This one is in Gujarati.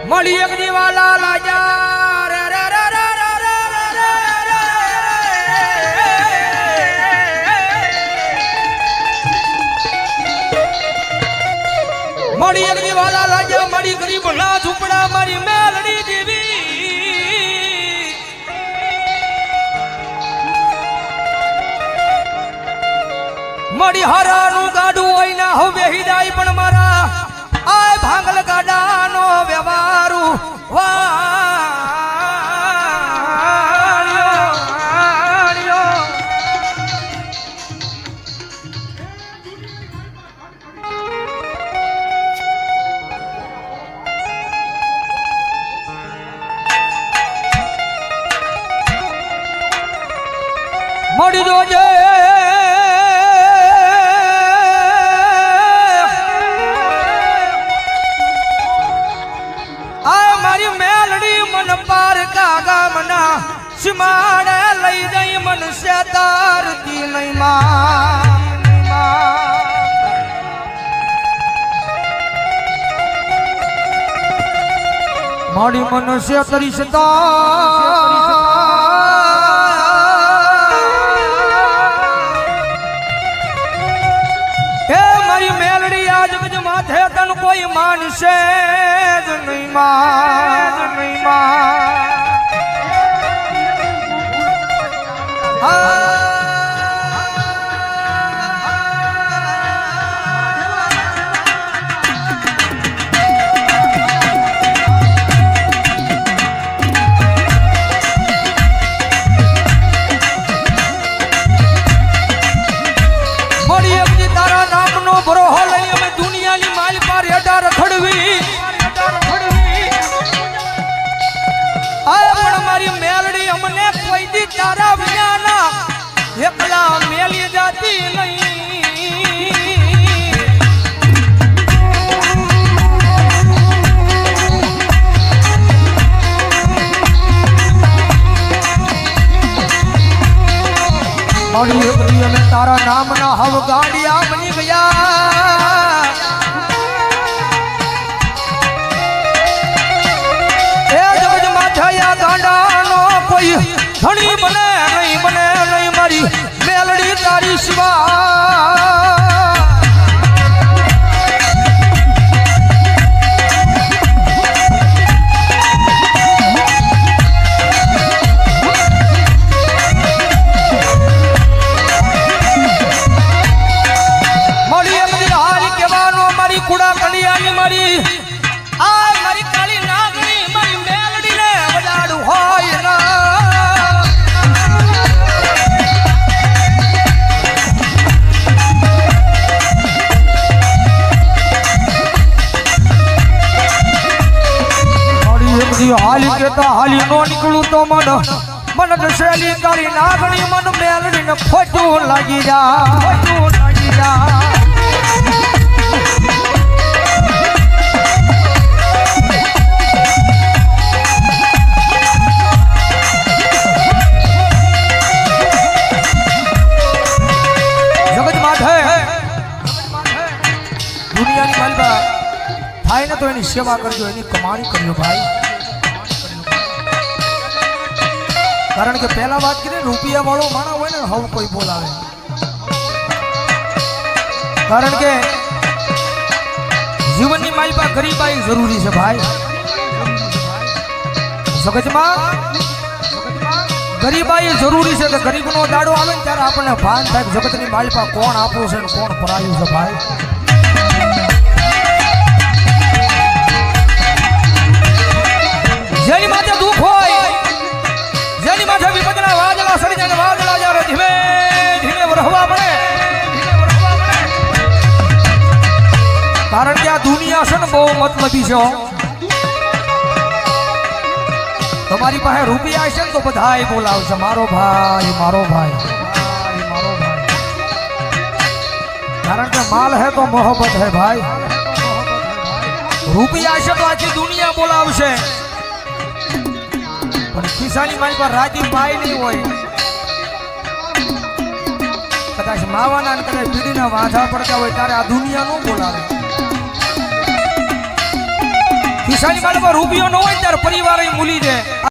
મળી એક દીવાલા લાજા રે રે રે રે મળી એક દીવાલા લાજા મળી ગરીબ ના ઝૂંપડા મારી મેલડી દેવી મળી હરાનું ગાડું હોય ના હવે હિદાય પણ મારા આય ભાંગલ ગાડાનો વ્યવહારુ વાણ્યો મળી જોજે માણે લઈ જઈ મનુષ્ય તારતી નહીં મારી મનુષ્ય તરીસતા એ મારી મેલડી આજ ગજ માથે તન કોઈ માનશે જ નહીં તારા વિના એકલા મેલી જાતી નહીં મારી એકલી અને તારા નામના હવ ગાડિયા બની ગયા એ જગત માથાયા ગાંડાનો કોઈ ધણી બને નહીં મારી મેલડી તારી સિવા મારી એક હાલ કહેવાનો મારી કુડા કડિયાની મારી આ મારી કાળી નાગણી મારી મેલડીને વજાડું હોય ના હાલી કેતા હાલી નો નીકળું તો મન દશેલી કરી નાગણી મન મેલડી ને ખોટું લાગી જા જગત માથે દુનિયાની માલબા થાય ને તો એની સેવા કરજો એની કમાણી કરજો ભાઈ કારણ કે પહેલા વાત કરીએ રૂપિયા વાળો માણસ હોય ને હવે કોઈ બોલાવે કારણ કે જીવનની માલપા ગરીબાઈ જરૂરી છે ભાઈ જગતમાં ગરીબાઈ જરૂરી છે કે ગરીબનો દાડો આવે ને ત્યારે આપણને ભાન થાય જગતની માલપા કોણ આપવું છે ને કોણ પરાયું છે ભાઈ જેની માથે દુઃખ હોય જેની માથે વિપદના વાદળા સડી જાય વાદળા જ્યારે ધીમે ધીમે વરહવા પડે કારણ કે આ દુનિયા છે ને બહુ મતલબી છે તમારી પાસે રૂપિયા હશે ને તો બધાય બોલાવશે મારો ભાઈ કારણ કે માલ હે તો મોહબ્બત હે ભાઈ રૂપિયા હશે તો આખી દુનિયા બોલાવશે પણ ખિસ્સાની મારી પર રાજી પાય નહીં હોય કદાચ માવાના ને કદાચ પીડીના વાંધા પડતા હોય ત્યારે આ દુનિયા નો બોલાવે ખિસ્સાની માલમાં રૂપિયો ન હોય ત્યારે પરિવાર મૂલી જાય.